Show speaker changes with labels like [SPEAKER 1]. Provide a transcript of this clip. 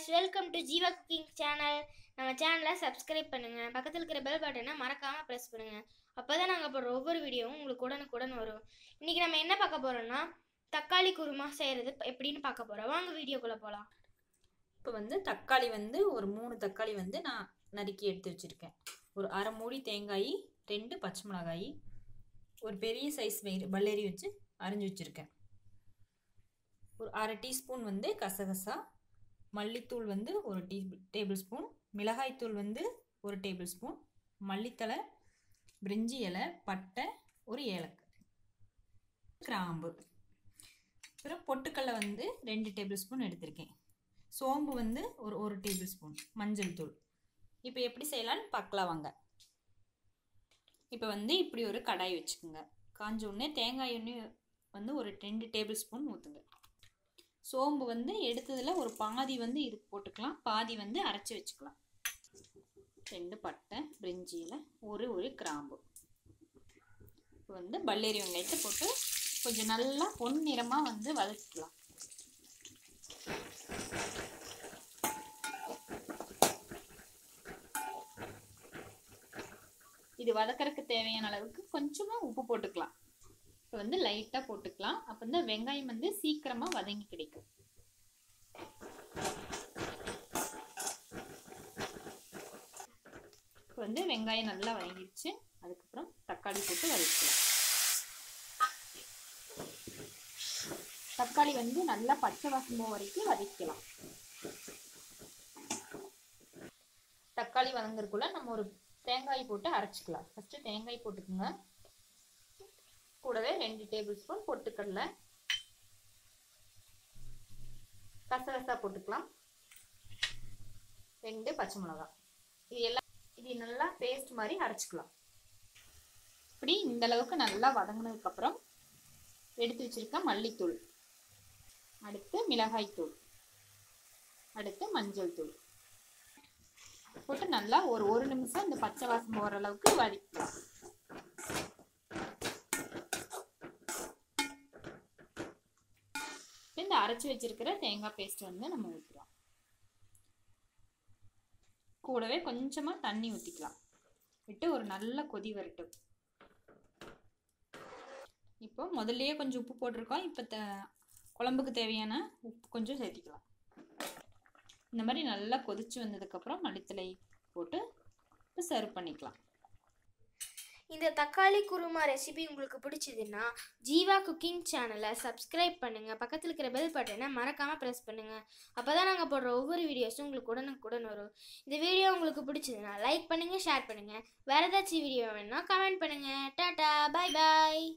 [SPEAKER 1] guys, welcome to Jiva Cooking channel. நம்ம சேனலை subscribe பண்ணுங்க. பக்கத்துல இருக்கிற பெல் பட்டனை மறக்காம பிரஸ் பண்ணுங்க. அப்பதான் நாங்க போடுற ஒவ்வொரு வீடியோவும் உங்களுக்கு உடனுக்குடன் வரும். இன்னைக்கு நம்ம என்ன பார்க்க போறோம்னா தக்காளி குருமா செய்யறது எப்படின்னு பார்க்க போறோம். வாங்க வீடியோக்குள்ள போலாம்.
[SPEAKER 2] இப்போ தக்காளி ஒரு 3 தக்காளி நான் நறுக்கி எடுத்து வச்சிருக்கேன். ஒரு அரை மூடி தேங்காய், 2 பச்சை மிளகாய், ஒரு பெரிய சைஸ் பல்லேரி வச்சு அரிஞ்சு வச்சிருக்கேன். ஒரு அரை டீஸ்பூன் கசகசா, மல்லித்தூள் ஒரு டேபிள் ஸ்பூன், மிளகாய்த்தூள் ஒரு டேபிள் ஸ்பூன், மல்லித்தலை, பிரிஞ்சி இலை, பட்டை, ஒரு ஏலக்காய், கிராம்பு, அப்புறம் பொட்டுக்கடலை 2 டேபிள் ஸ்பூன் எடுத்திருக்கேன். சோம்பு ஒரு டேபிள் ஸ்பூன், மஞ்சள் தூள். இப்போ எப்படி செய்யலான்னு பார்க்கலாம் வாங்க. இப்போ இப்படி ஒரு கடாய் வச்சுக்கோங்க. காஞ்ச உடனே தேங்காய் எண்ணெய் ஒரு 2 டேபிள் ஸ்பூன் ஊற்றுங்க. சோம்பு எடுத்ததில் ஒரு பாதி இதுக்கு போட்டுக்கலாம், பாதி அரைச்சி வச்சுக்கலாம். 2 பட்டை, பிரிஞ்சியில் ஒரு கிராம்பு. இப்போ பல்லேரி வெங்காயத்தை போட்டு கொஞ்சம் நல்லா பொன்னிறமாக வதக்கிக்கலாம். இது வதக்கறதுக்கு தேவையான அளவுக்கு கொஞ்சமாக உப்பு போட்டுக்கலாம். இப்போ லைட்டாக போட்டுக்கலாம். அப்போ வெங்காயம் சீக்கிரமாக வதங்கி கிடைக்கும். இப்போ வெங்காயம் நல்லா வதங்கிடுச்சு. அதுக்கப்புறம் தக்காளி போட்டு வதக்கலாம். தக்காளி நல்லா பச்சை வாசம் வரைக்கும் வதக்கலாம். தக்காளி வதங்குறதுக்குள்ள நம்ம ஒரு தேங்காய் போட்டு அரைச்சிக்கலாம். ஃபர்ஸ்ட் தேங்காய் போட்டுக்கோங்க. கூடவே 2 டேபிள் ஸ்பூன் பொட்டுக்கடலை, கசகசா போட்டுக்கலாம், 2 பச்சை மிளகாய். இது நல்லா பேஸ்ட் மாதிரி அரைச்சிக்கலாம். இப்படி இந்த அளவுக்கு நல்லா வதங்கினதுக்கு அப்புறம் எடுத்து வச்சிருக்க மல்லித்தூள், அடுத்து மிளகாய்த்தூள், அடுத்து மஞ்சள் தூள் போட்டு நல்லா ஒரு நிமிஷம் இந்த பச்சை வாசம் போகிற அளவுக்கு வதக்கலாம். இந்த அரைச்சி வச்சிருக்கிற தேங்காய் பேஸ்ட் நம்ம ஊற்றலாம். கூடவே கொஞ்சமா தண்ணி ஊற்றிக்கலாம். விட்டு ஒரு நல்ல கொதி வரட்டும். இப்போ முதல்லயே கொஞ்சம் உப்பு போட்டிருக்கோம். இப்போ குழம்புக்கு தேவையான உப்பு கொஞ்சம் சேர்த்திக்கலாம். இந்த மாதிரி நல்லா கொதிச்சு வந்ததுக்கப்புறம் மல்லித்தலை போட்டு இப்போ சர்வ் பண்ணிக்கலாம்.
[SPEAKER 1] இந்த தக்காளி குருமா ரெசிபி உங்களுக்கு பிடிச்சதுன்னா ஜீவா குக்கிங் சேனலை சப்ஸ்கிரைப் பண்ணுங்க. பக்கத்தில் இருக்கிற பெல் பட்டனை மறக்காம ப்ரெஸ் பண்ணுங்க. அப்பதான் நாங்கள் போடுற ஒவ்வொரு வீடியோஸும் உங்களுக்கு உடனுக்குடன் வரும். இந்த வீடியோ உங்களுக்கு பிடிச்சதுன்னா லைக் பண்ணுங்க, ஷேர் பண்ணுங்க. வேற ஏதாச்சும் வீடியோ வேணும்னா கமெண்ட் பண்ணுங்க. Tata, bye bye.